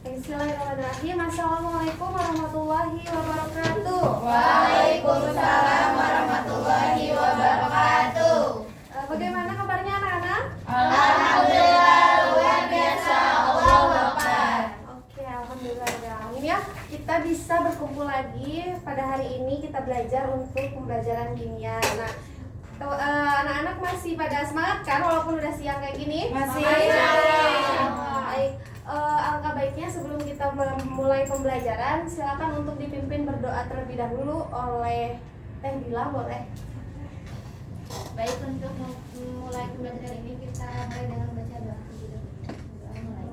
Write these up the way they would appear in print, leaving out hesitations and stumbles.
Bismillahirrahmanirrahim. Assalamualaikum warahmatullahi wabarakatuh. Waalaikumsalam warahmatullahi wabarakatuh. Bagaimana kabarnya anak-anak? Alhamdulillah luar biasa. Allahu Akbar. Oke, alhamdulillah ya. Kita bisa berkumpul lagi pada hari ini. Kita belajar untuk pembelajaran kimia. Nah, anak-anak masih pada semangat kan walaupun udah siang kayak gini? Masih. Baik. Alangkah baiknya sebelum kita mulai pembelajaran, silakan untuk dipimpin berdoa terlebih dahulu oleh Teh Bila, boleh? Baik, untuk memulai pembelajaran ini kita mulai dengan baca doa dulu. Doa mulai.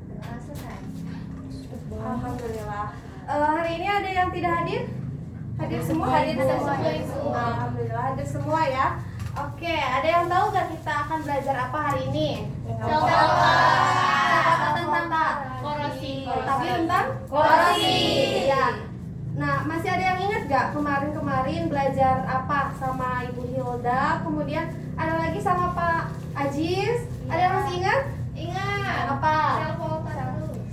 Doa selesai. Alhamdulillah. Hari ini ada yang tidak hadir? Hadir semua? Hadir semua. Alhamdulillah hadir semua ya. Oke, ada yang tahu gak kita akan belajar apa hari ini? Tentang Korasi. Tapi tentang Korasi. Ya. Nah, masih ada yang ingat gak kemarin belajar apa sama Ibu Hilda? Kemudian ada lagi sama Pak Aziz. Ada yang masih ingat? Ingat. Apa?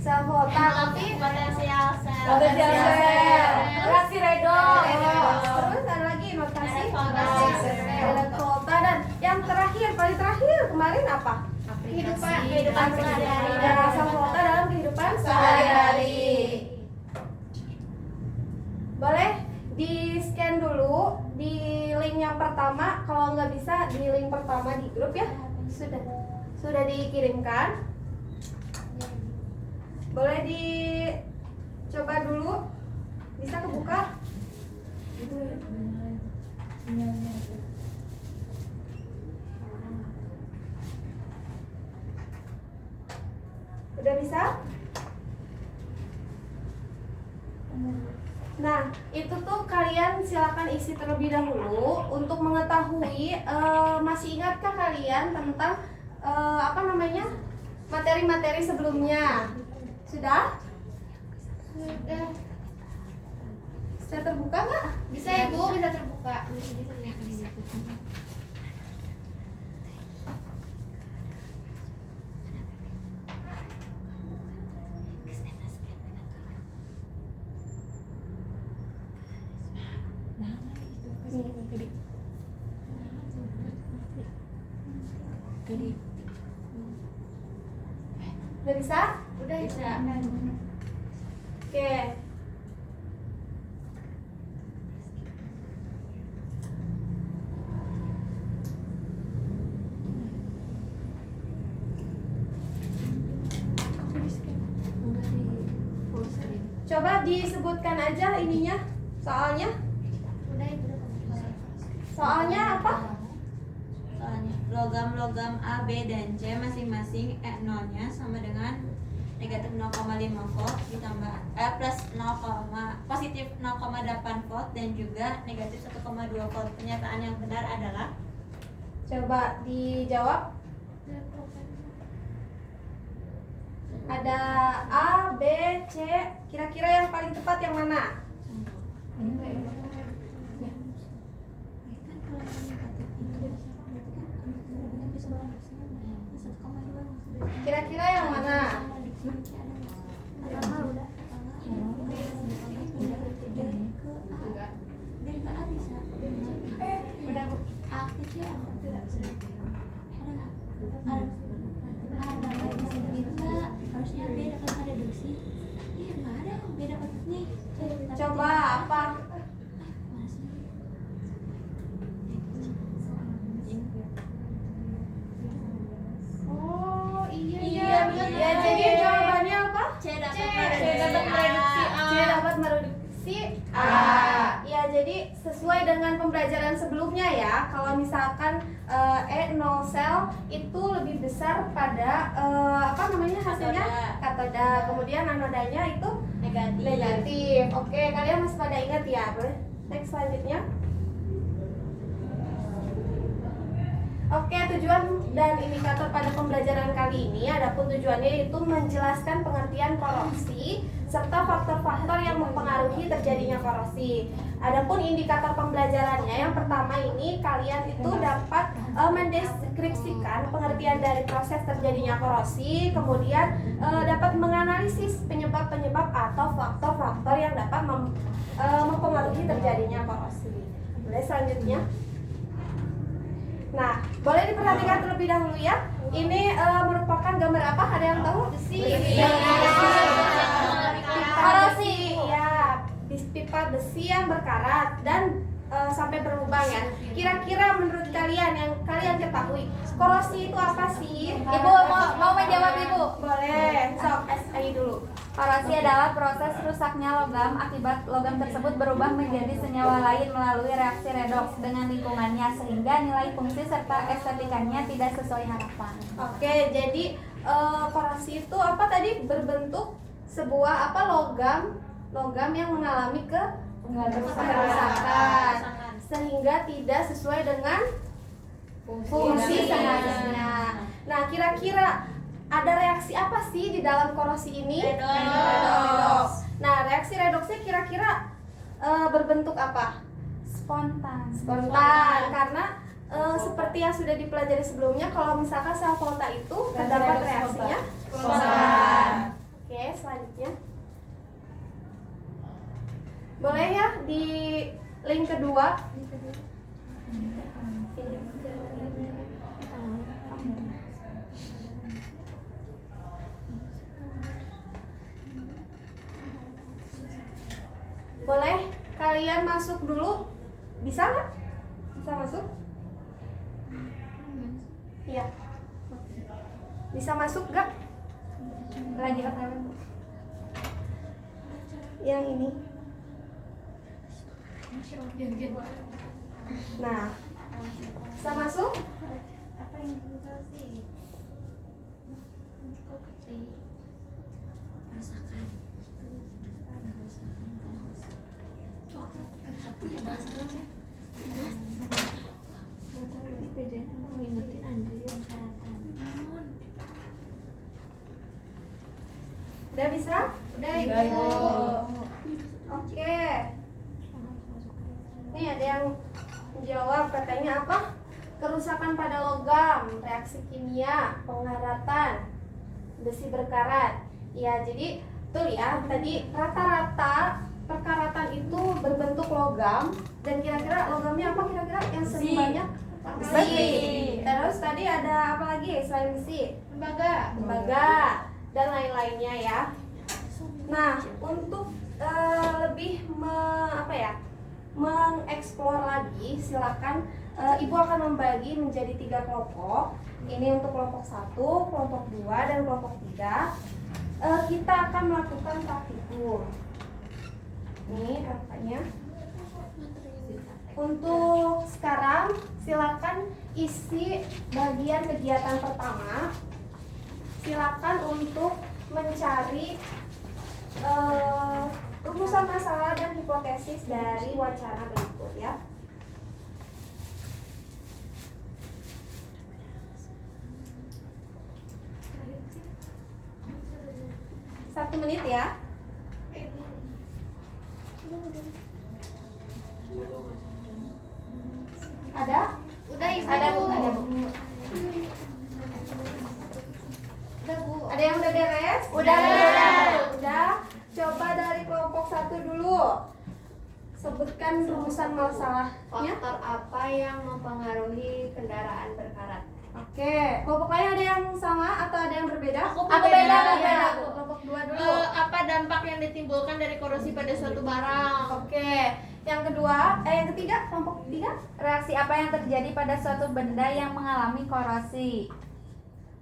Sel volta. Tapi Potensial sel. Potensial sel. Reaksi redoks. Redoks. Terus ada lagi notasi Elektrolysis. elektrolita, dan yang terakhir, paling terakhir kemarin apa? Kehidupan sehari-hari. Ya, sel volta dalam kehidupan Sehari-hari. Boleh di scan dulu di link yang pertama. Kalau nggak bisa di link pertama di grup ya. Sudah dikirimkan. Boleh dicoba dulu. Bisa kebuka? Udah bisa? Nah, itu tuh kalian silakan isi terlebih dahulu untuk mengetahui, masih ingatkah kalian tentang materi-materi sebelumnya? Sudah? Sudah terbuka nggak? Bisa ya Bu, bisa terbuka. Udah bisa? Udah bisa. Oke. Coba disebutkan aja ininya, soalnya. Udah itu. Soalnya apa? Soalnya logam-logam A, B, dan C masing-masing E0-nya sama dengan negatif 0,5 volt ditambah plus 0, positif 0,8 volt dan juga negatif 1,2 volt. Pernyataan yang benar adalah? Coba dijawab. Ada A, B, C. Kira-kira yang paling tepat yang mana? Kira-kira yang mana? Coba apa? Oh iya. Ya, jadi jawabannya apa? C dapat mereduksi A. C dapat mereduksi A. Ya, jadi sesuai dengan pembelajaran sebelumnya ya. Kalau misalkan E0 sel itu lebih besar pada hasilnya? Katoda. Kemudian anodanya itu negatif. Oke, kalian masih pada ingat ya? Boleh next selanjutnya. Oke, tujuan dan indikator pada pembelajaran kali ini adapun tujuannya yaitu menjelaskan pengertian korosi serta faktor-faktor yang mempengaruhi terjadinya korosi. Adapun indikator pembelajarannya yang pertama ini kalian itu dapat mendeskripsikan pengertian dari proses terjadinya korosi, kemudian dapat menganalisis penyebab-penyebab atau faktor-faktor yang dapat mempengaruhi terjadinya korosi. Boleh selanjutnya? Nah, boleh diperhatikan terlebih dahulu ya. Ini merupakan gambar apa? Ada yang tahu? Besi. Korosi. Ya, pipa besi yang berkarat dan sampai berlubang ya. Kira-kira menurut kalian yang kalian ketahui, korosi itu apa sih? Ibu mau menjawab Ibu? Boleh. Sok, SI dulu. Korosi adalah proses rusaknya logam akibat logam tersebut berubah menjadi senyawa lain melalui reaksi redoks dengan lingkungannya sehingga nilai fungsi serta estetikanya tidak sesuai harapan. Oke, jadi korosi itu apa tadi? Berbentuk sebuah logam yang mengalami kerusakan sehingga tidak sesuai dengan fungsi seharusnya. Nah, kira-kira ada reaksi apa sih di dalam korosi ini? Redoks. Nah, reaksi redoksnya kira-kira berbentuk apa? Spontan. Karena seperti yang sudah dipelajari sebelumnya, kalau misalkan sel volta itu terdapat reaksinya spontan. Oke, selanjutnya boleh ya di link kedua. Boleh kalian masuk dulu? Bisa nggak? Bisa masuk? Iya. Bisa masuk nggak? Lagi apa? Yang ini. Nah, bisa masuk? Apa yang sih? Udah bisa? Udah Ibu. Oke. Ini ada yang jawab, katanya apa? Kerusakan pada logam, reaksi kimia, pengaratan, besi berkarat. Ya, jadi tuh ya, tadi rata-rata perkaratan itu berbentuk logam dan kira-kira logamnya apa kira-kira yang sering banyak? Besi. Terus tadi ada apa lagi selain besi? Tembaga dan lain-lainnya ya. Nah, untuk lebih mengeksplor lagi, silakan Ibu akan membagi menjadi 3 kelompok. Ini untuk kelompok 1, kelompok 2, dan kelompok 3. Kita akan melakukan praktikum. Ini apanya? Untuk sekarang silakan isi bagian kegiatan pertama. Silakan untuk mencari rumusan masalah dan hipotesis dari wacana berikut ya. Satu menit ya. Ada? Udah Ibu. Ada Bu. Udah Bu. Ada yang udah beres? Udah. Udah. Coba dari kelompok 1 dulu. Sebutkan rumusan masalahnya. Faktor apa yang mempengaruhi kendaraan berkarat? Oke, kelompok lain ada yang sama atau ada yang berbeda? Aku beda. Ya, kelompok 2 dulu. Apa dampak yang ditimbulkan dari korosi pada suatu barang? Oke, yang ketiga, kelompok 3. Reaksi apa yang terjadi pada suatu benda yang mengalami korosi?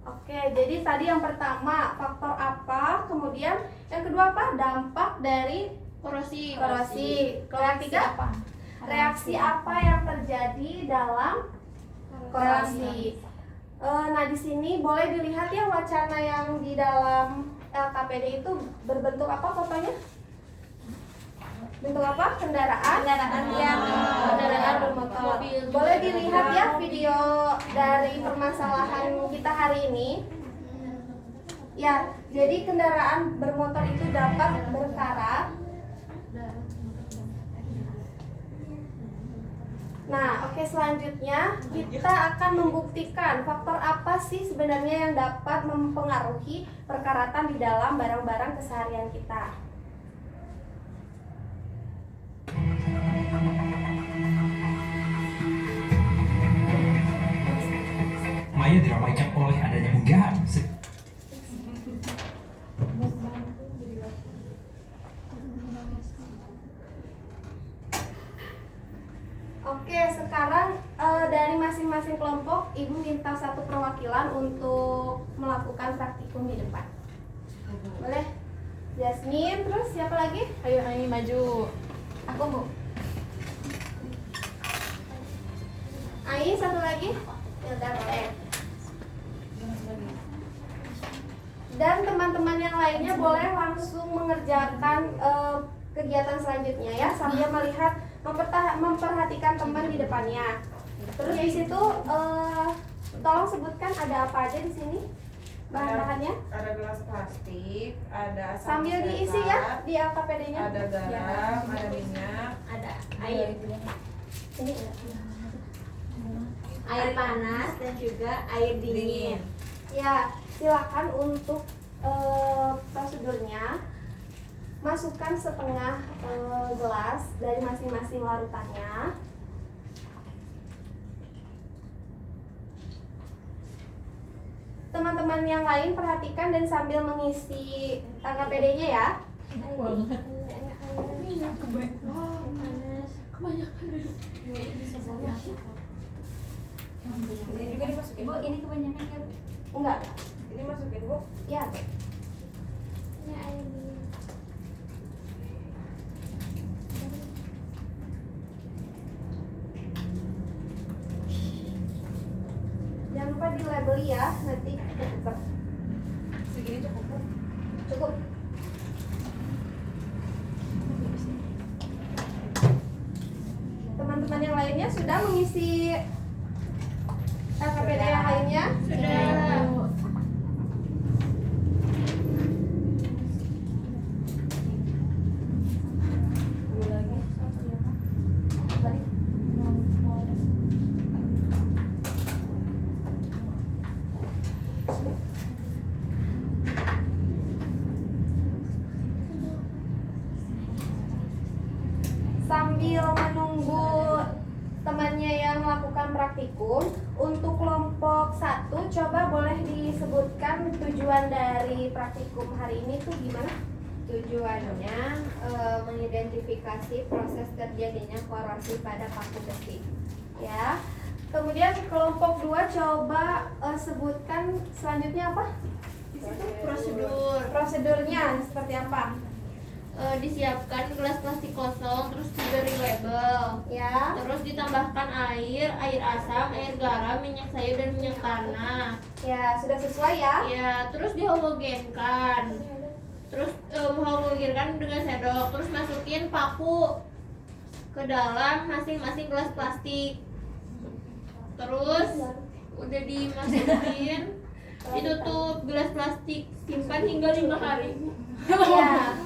Oke, jadi tadi yang pertama faktor apa, kemudian yang kedua apa? Dampak dari Korosi. Kelompok 3, reaksi apa yang terjadi dalam korosi. Nah, di sini boleh dilihat ya wacana yang di dalam LKPD itu berbentuk apa fotonya? Bentuk apa? Kendaraan yang kendaraan bermotor. Mobil. Boleh dilihat ya video dari permasalahan kita hari ini. Ya, jadi kendaraan bermotor itu dapat berkarat. Nah, oke, selanjutnya kita akan membuktikan faktor apa sih sebenarnya yang dapat mempengaruhi perkaratan di dalam barang-barang keseharian kita. Maya diramaikan oleh adanya unggahan. Oke, sekarang dari masing-masing kelompok, Ibu minta satu perwakilan untuk melakukan praktikum di depan. Boleh? Jasmine, terus siapa lagi? Ayo Hani maju. Aku, Bu. Ai, satu lagi? Yaudah, boleh. Dan teman-teman yang lainnya boleh langsung mengerjakan kegiatan selanjutnya ya, sambil melihat memperhatikan teman di depannya. Terus di situ tolong sebutkan ada apa aja di sini bahan-bahannya. Ada gelas plastik, ada Sambil diisi ya di LKPD-nya. ada garam, ada minyak, Ada air, Ini air panas dan juga air dingin. ya, silakan untuk prosedurnya. Masukkan setengah gelas dari masing-masing larutannya. Teman-teman yang lain perhatikan dan sambil mengisi LKPD-nya ya. ini juga dimasukin. Bu, ini kebanyakan kan? Enggak. Ini masukin, Bu. Ya. Ini air dingin. Jangan lupa di label ya, nanti ketukar. Segini cukup, Bu. Cukup. Teman-teman yang lainnya sudah mengisi LKPD yang lainnya? Sudah. Sambil menunggu temannya yang melakukan praktikum, untuk kelompok 1 coba boleh disebutkan tujuan dari praktikum hari ini tuh gimana? Tujuannya mengidentifikasi proses terjadinya korosif pada paku besi. Ya. Kemudian kelompok 2 coba sebutkan selanjutnya apa? Di situ prosedurnya seperti apa? Disiapkan gelas plastik kosong, terus diberi label, Ya. terus ditambahkan air asam, air garam, minyak sayur dan minyak tanah. Ya, sudah sesuai ya? Ya, terus dihomogenkan. Terus homogenkan dengan sendok, terus masukin paku ke dalam masing-masing gelas plastik. Terus udah dimasukin, ditutup gelas plastik, simpan hingga 5 hari. Iya.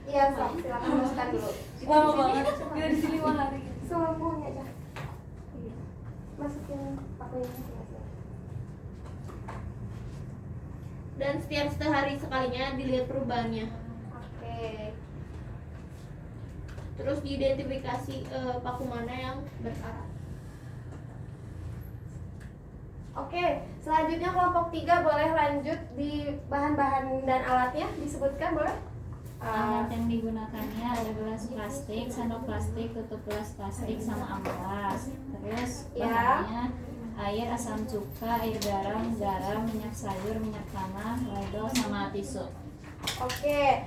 Iya, sok, silakan masukkan dulu. Lama banget. Dia di sini 5 hari. Semuanya aja. Masukin pakunya masing-masing. Dan setiap sehari sekalinya dilihat perubahannya. Oke. Terus diidentifikasi paku mana yang berkarat. Oke, selanjutnya kelompok 3 boleh lanjut di bahan-bahan dan alatnya disebutkan boleh? Alat yang digunakannya ada gelas plastik, sendok plastik, tutup gelas plastik, sama amplas. Terus Ya. bahannya air, asam cuka, air garam, minyak sayur, minyak tanah, label, sama tisu. Oke.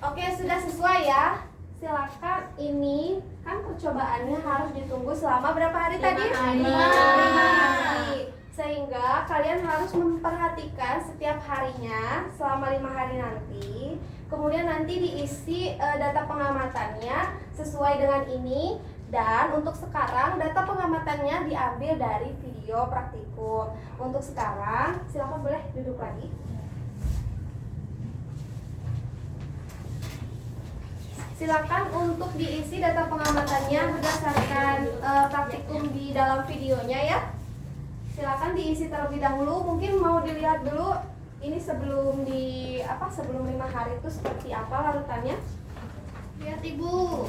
Oke, sudah sesuai ya. Silakan, ini kan percobaannya harus ditunggu selama berapa hari tadi? 5 hari. 5 hari. Sehingga kalian harus memperhatikan setiap harinya selama 5 hari nanti. Kemudian nanti diisi data pengamatannya sesuai dengan ini. Dan untuk sekarang data pengamatannya diambil dari video praktikum. Untuk sekarang silakan boleh duduk lagi. Silakan untuk diisi data pengamatannya berdasarkan praktikum di dalam videonya ya. Silakan diisi terlebih dahulu. Mungkin mau dilihat dulu ini sebelum sebelum 5 hari itu seperti apa larutannya. Lihat Ibu.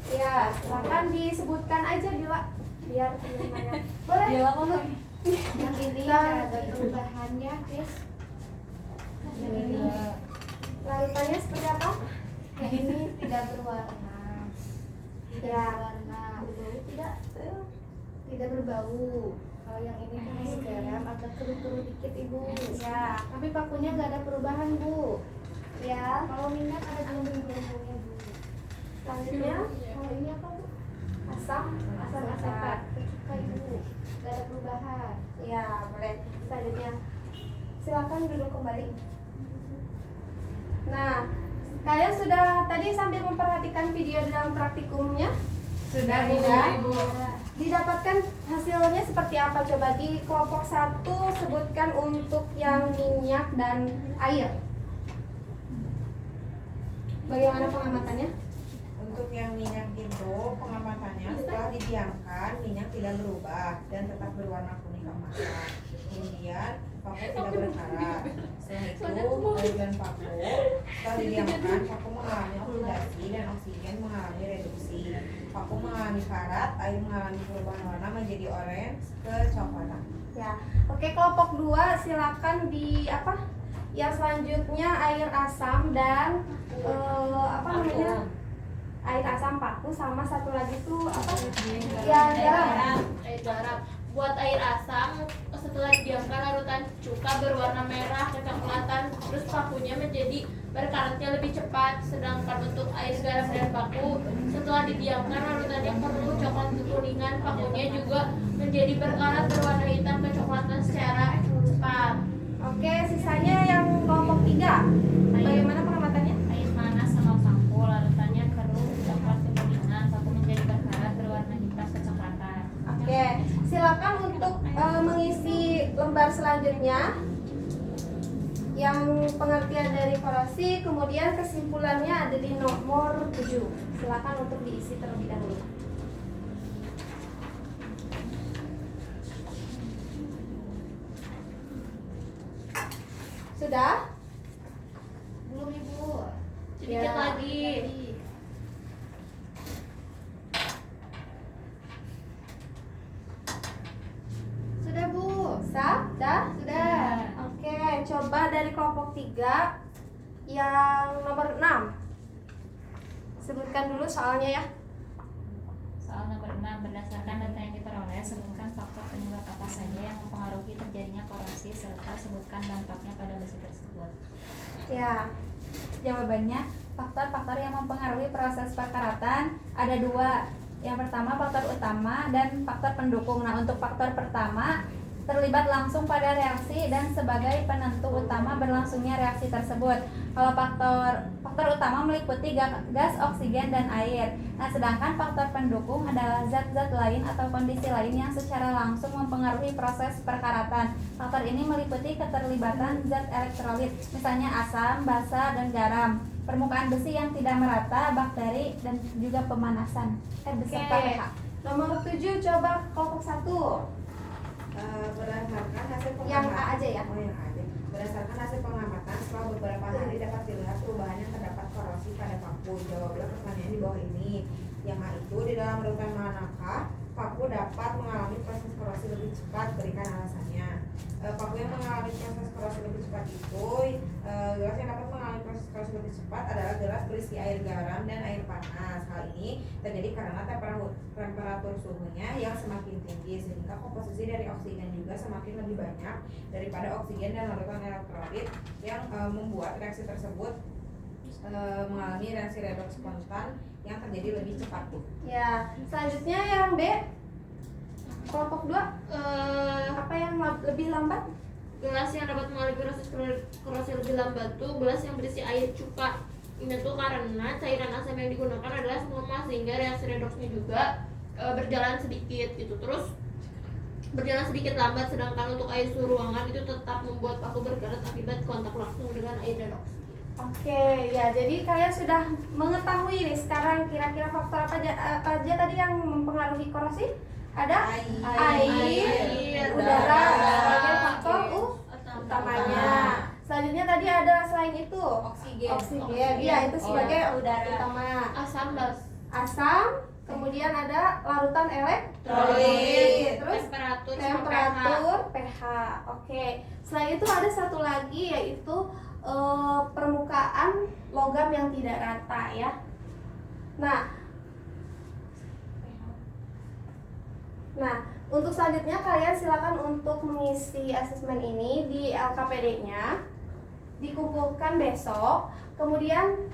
Ya, silakan disebutkan aja Dila biar teman-temannya. Boleh. Yang ini ada perubahannya, guys. Yang ini Larutannya seperti apa? yang ini tidak berwarna. Tidak Ya. berwarna. Tidak. Tidak berbau. Kalau yang ini kan es garam agak keruh-keruh dikit Ibu. Ya. Tapi pakunya nggak ada perubahan Bu. Ya. Kalau minyak ada gelembung-gelembungnya Bu. Selanjutnya Kalau ini apa Bu? asam Asam-asam cuka Ibu. Nggak ada perubahan. Ya, boleh. Selanjutnya silakan duduk kembali. Nah, kalian sudah tadi sambil memperhatikan video dalam praktikumnya? Sudah, Ibu. Didapatkan hasilnya seperti apa? Coba di kelompok 1 sebutkan untuk yang minyak dan air. Bagaimana pengamatannya? Untuk yang minyak itu pengamatannya setelah didiamkan minyak tidak berubah dan tetap berwarna kuning keemasan. Kemudian paku tidak berkarat. Setelah itu air dan paku setelah didiamkan paku mengalami oksidasi dan oksigen mengalami reduksi. Paku mengalami karat, air mengalami perubahan warna menjadi orange kecoklatan. Ya. Oke, kelompok 2 silakan di Yang selanjutnya air asam dan air asam paku sama satu lagi tuh garam. Air garam. Buat air asam setelah didiamkan larutan cuka berwarna merah kecoklatan, terus pakunya menjadi berkaratnya lebih cepat. Sedangkan untuk air garam dan paku setelah didiamkan larutannya penuh coklat kekuningan, pakunya juga menjadi berkarat berwarna hitam kecoklatan secara cepat. Oke, sisanya yang kelompok 3. Bagaimana pengamatannya? Air panas sama paku larutannya keruh coklat kekuningan, paku menjadi berkarat berwarna hitam kecoklatan. Oke, silakan untuk mengisi lembar selanjutnya yang pengertian dari korosi, kemudian kesimpulannya ada di nomor 7. Silakan untuk diisi terlebih dahulu. Sudah? Belum Ibu. Sedikit Ya. lagi. Sudah Bu. Sudah? Sudah. Oke, coba dari kelompok 3 yang nomor 6. Sebutkan dulu soalnya ya. Soal nomor 6, berdasarkan data yang diperoleh, sebutkan faktor penyebab apa saja yang mempengaruhi terjadinya korosi serta sebutkan dampaknya pada besi tersebut. Ya. Jawabannya, faktor-faktor yang mempengaruhi proses perkaratan ada 2. Yang pertama faktor utama dan faktor pendukung. Nah, untuk faktor pertama terlibat langsung pada reaksi dan sebagai penentu utama berlangsungnya reaksi tersebut. Kalau faktor utama meliputi gas, oksigen, dan air. Nah, sedangkan faktor pendukung adalah zat-zat lain atau kondisi lain yang secara langsung mempengaruhi proses perkaratan. Faktor ini meliputi keterlibatan zat elektrolit, misalnya asam, basa, dan garam, permukaan besi yang tidak merata, bakteri, dan juga pemanasan. Beserta Oke. pH. Nomor 7 coba kelompok 1. Berdasarkan hasil Yang pengamatan A aja ya. yang A aja. Berdasarkan hasil pengamatan setelah beberapa hari dapat dilihat perubahan yang terdapat korosi pada paku. Jawablah pertanyaan di bawah ini. Yang A itu di dalam larutan manakah paku dapat mengalami proses korosi lebih cepat? Berikan alasannya. Paku yang mengalami proses korosi lebih cepat itu gelas yang dapat mengalami proses korosi lebih cepat adalah gelas berisi air garam dan air panas. Hal ini terjadi karena temperatur suhunya yang semakin tinggi sehingga komposisi dari oksigen juga semakin lebih banyak daripada oksigen dan larutan elektrolit yang membuat reaksi tersebut mengalami reaksi redoks spontan yang terjadi lebih cepat. Ya, selanjutnya yang B. Kelompok 2 apa yang lebih lambat? Gelas yang dapat mengalami proses korrosi lebih lambat tuh gelas yang berisi air cuka. Ini tuh karena cairan asam yang digunakan adalah semua, sehingga reaksi redoksnya juga berjalan sedikit gitu. Terus berjalan sedikit lambat, sedangkan untuk air suhu ruangan itu tetap membuat paku berkarat akibat kontak langsung dengan air redoksi. Oke, ya jadi kalian sudah mengetahui nih sekarang kira-kira faktor apa aja tadi yang mempengaruhi korosi? Ada air, udara sebagai faktor utamanya. Selanjutnya tadi ada selain itu oksigen. Iya, itu sebagai udara utama. Asam, kemudian ada larutan elektrolit, terus temperatur, pH. Oke. Selain itu ada satu lagi yaitu permukaan logam yang tidak rata ya. Nah, untuk selanjutnya kalian silakan untuk mengisi asesmen ini di LKPD-nya, dikumpulkan besok. Kemudian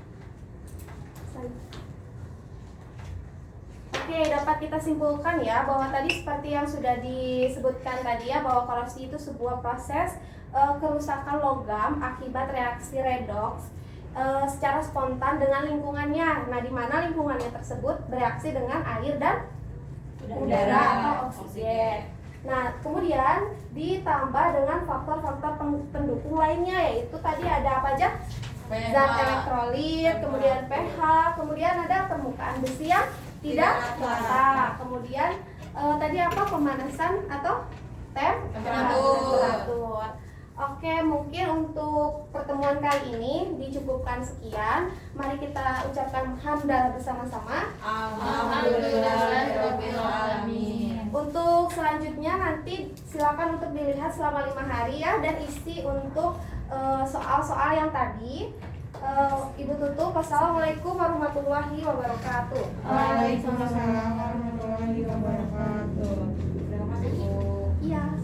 oke, dapat kita simpulkan ya bahwa tadi seperti yang sudah disebutkan tadi ya, bahwa korosi itu sebuah proses kerusakan logam akibat reaksi redoks secara spontan dengan lingkungannya. Nah, di mana lingkungannya tersebut bereaksi dengan air dan udara atau oksigen. Nah, kemudian ditambah dengan faktor-faktor pendukung lainnya, yaitu tadi ada apa aja? Zat elektrolit, kemudian pH, kemudian ada permukaan besi yang tidak rata. Kemudian tadi apa? Pemanasan atau temperatur. Oke, mungkin untuk pertemuan kali ini dicukupkan sekian. Mari kita ucapkan hamdalah bersama-sama. Alhamdulillahirobbilalamin. Untuk selanjutnya nanti silakan untuk dilihat selama 5 hari ya, dan isi untuk soal-soal yang tadi. Ibu tutup. Wassalamualaikum warahmatullahi wabarakatuh. Waalaikumsalam warahmatullahi wabarakatuh. Terima kasih Bu. Iya.